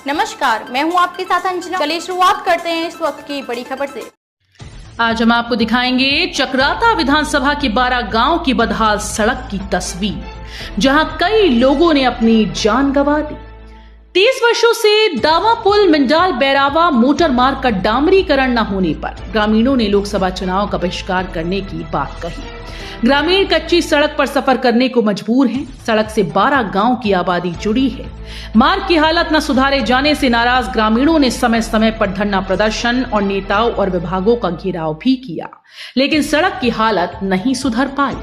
नमस्कार, मैं हूं आपके साथ अंजना। चलिए शुरुआत करते हैं इस वक्त की बड़ी खबर से। आज हम आपको दिखाएंगे चक्राता विधानसभा के 12 गांव की बदहाल सड़क की तस्वीर, जहां कई लोगों ने अपनी जान गंवा दी। 30 वर्षों से दावा पुल मिंडाल बैरावा मोटर मार्ग का डामरीकरण न होने पर ग्रामीणों ने लोकसभा चुनाव का बहिष्कार करने की बात कही। ग्रामीण कच्ची सड़क पर सफर करने को मजबूर हैं। सड़क से 12 गांव की आबादी जुड़ी है। मार्ग की हालत न सुधारे जाने से नाराज ग्रामीणों ने समय समय पर धरना प्रदर्शन और नेताओं और विभागों का घेराव भी किया, लेकिन सड़क की हालत नहीं सुधर पाई।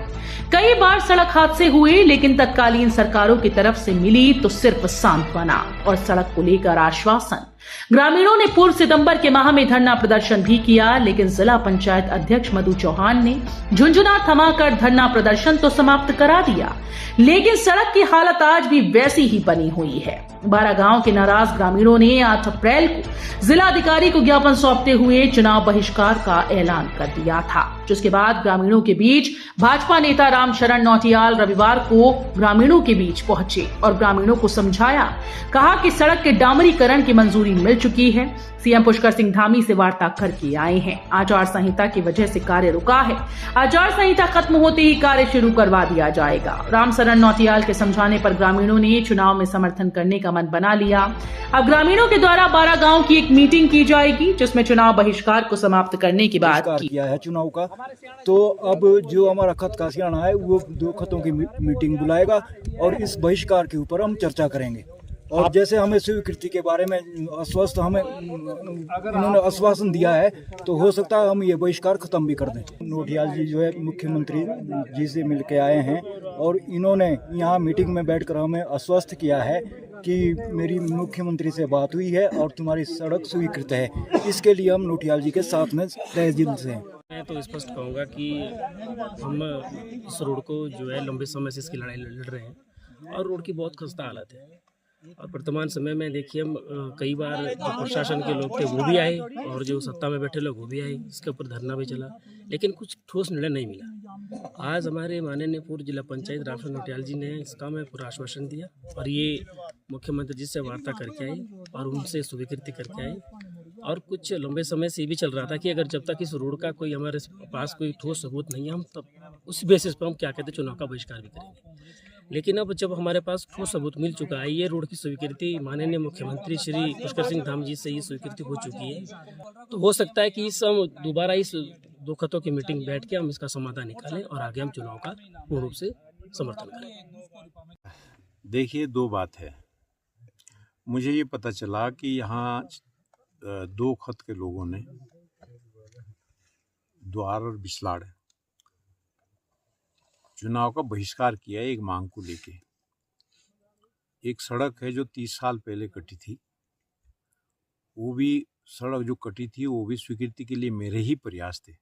कई बार सड़क हादसे हुए, लेकिन तत्कालीन सरकारों की तरफ से मिली तो सिर्फ सांत्वना और सड़क को लेकर आश्वासन। ग्रामीणों ने पूर्व सितंबर के माह में धरना प्रदर्शन भी किया, लेकिन जिला पंचायत अध्यक्ष मधु चौहान ने झुंझुना थमाकर धरना प्रदर्शन तो समाप्त करा दिया, लेकिन सड़क की हालत आज भी वैसी ही बनी हुई है। 12 गांव के नाराज ग्रामीणों ने 8 अप्रैल को जिलाधिकारी को ज्ञापन सौंपते हुए चुनाव बहिष्कार का ऐलान कर दिया था, जिसके बाद ग्रामीणों के बीच भाजपा नेता रामशरण नौटियाल रविवार को ग्रामीणों के बीच पहुंचे और ग्रामीणों को समझाया। कहा कि सड़क के डामरीकरण की मंजूरी मिल चुकी है। सीएम पुष्कर सिंह धामी से वार्ता करके आए हैं। आचार संहिता की वजह से कार्य रुका है। आचार संहिता खत्म होते ही कार्य शुरू करवा दिया जाएगा। रामशरण नौटियाल के समझाने पर ग्रामीणों ने चुनाव में समर्थन करने का मन बना लिया। अब ग्रामीणों के द्वारा 12 गांव की एक मीटिंग की जाएगी, जिसमें चुनाव बहिष्कार को समाप्त करने की बात किया है चुनाव का। तो अब जो हमारा खत का सियाना है वो 2 खतों की मीटिंग बुलाएगा और इस बहिष्कार के ऊपर हम चर्चा करेंगे। और जैसे हमें स्वीकृति के बारे में आश्वस्त हमें इन्होंने आश्वासन दिया है, तो हो सकता है हम ये बहिष्कार खत्म भी कर दें। नौटियाल जी जो है मुख्यमंत्री जी से मिल के आए हैं और इन्होंने यहाँ मीटिंग में बैठकर हमें आश्वस्त किया है कि मेरी मुख्यमंत्री से बात हुई है और तुम्हारी सड़क स्वीकृत है। इसके लिए हम नौटियाल जी के साथ में तहे दिल से हैं। मैं तो स्पष्ट कहूँगा कि हम इस रोड को जो है लंबे समय से इसकी लड़ाई लड़ रहे हैं और रोड की बहुत खस्ता हालत है। और वर्तमान समय में देखिए हम कई बार जो प्रशासन के लोग थे वो भी आए और जो सत्ता में बैठे लोग वो भी आए, इसके ऊपर धरना भी चला, लेकिन कुछ ठोस निर्णय नहीं मिला। आज हमारे माननीय पूर्व जिला पंचायत रामशरण नौटियाल जी ने इसका में पूरा आश्वासन दिया और ये मुख्यमंत्री जी से वार्ता करके आए और उनसे स्वीकृति करके आए। और कुछ लंबे समय से ये भी चल रहा था कि अगर जब तक इस रोड का कोई हमारे पास कोई ठोस सबूत नहीं है, हम तब उस बेसिस पर हम क्या कहते हैं चुनाव का बहिष्कार भी करेंगे। लेकिन अब जब हमारे पास ठोस सबूत मिल चुका है, ये रोड की स्वीकृति माननीय मुख्यमंत्री श्री पुष्कर सिंह धामी जी से ये स्वीकृति हो चुकी है, तो हो सकता है कि इस हम दोबारा इस 2 खतों की मीटिंग बैठ के हम इसका समाधान निकालें और आगे हम चुनाव का पूर्ण रूप से समर्थन करें। देखिए, 2 बात है। मुझे ये पता चला कि यहाँ 2 खत के लोगों ने द्वार और बिस्लाड़ चुनाव का बहिष्कार किया है एक मांग को लेके। एक सड़क है जो 30 साल पहले कटी थी, वो भी सड़क जो कटी थी वो भी स्वीकृति के लिए मेरे ही प्रयास थे।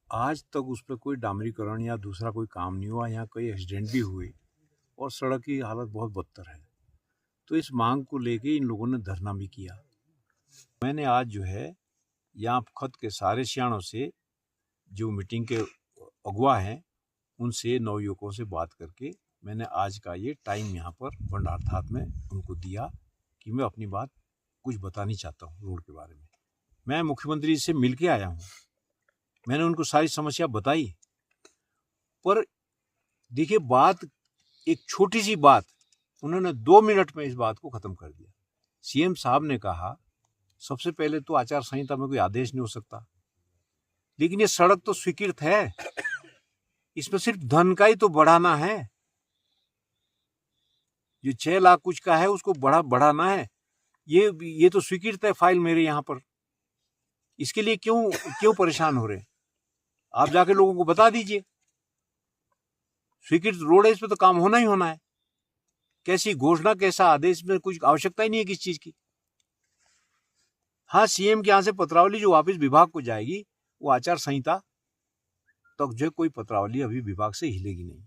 आज तक उस पर कोई डामरीकरण या दूसरा कोई काम नहीं हुआ। यहाँ कई एक्सीडेंट भी हुए और सड़क की हालत बहुत बदतर है। तो इस मांग को लेके इन लोगों ने धरना भी किया। मैंने आज जो है यहाँ खत के सारे सियाणों से जो मीटिंग के अगुवा हैं उनसे नवयुवकों से बात करके मैंने आज का ये टाइम यहाँ पर भंडारथात में उनको दिया कि मैं अपनी बात कुछ बतानी चाहता हूँ रोड के बारे में। मैं मुख्यमंत्री से मिल के आया हूँ, मैंने उनको सारी समस्या बताई, पर देखिए बात एक छोटी सी बात उन्होंने 2 मिनट में इस बात को ख़त्म कर दिया। सीएम साहब ने कहा सबसे पहले तो आचार संहिता में कोई आदेश नहीं हो सकता, लेकिन ये सड़क तो स्वीकृत है, इसमें सिर्फ धन का ही तो बढ़ाना है। जो 6 लाख कुछ का है उसको बढ़ाना है। ये तो स्वीकृत है फाइल मेरे यहाँ पर। इसके लिए क्यों परेशान हो रहे हैं? आप जाके लोगों को बता दीजिए स्वीकृत रोड है, इस पे तो काम होना ही होना है। कैसी घोषणा, कैसा आदेश में कुछ आवश्यकता ही नहीं है किस चीज की। हाँ, सीएम के यहाँ से पत्रावली जो वापस विभाग को जाएगी वो आचार संहिता तक जो कोई पत्रावली अभी विभाग से हिलेगी नहीं।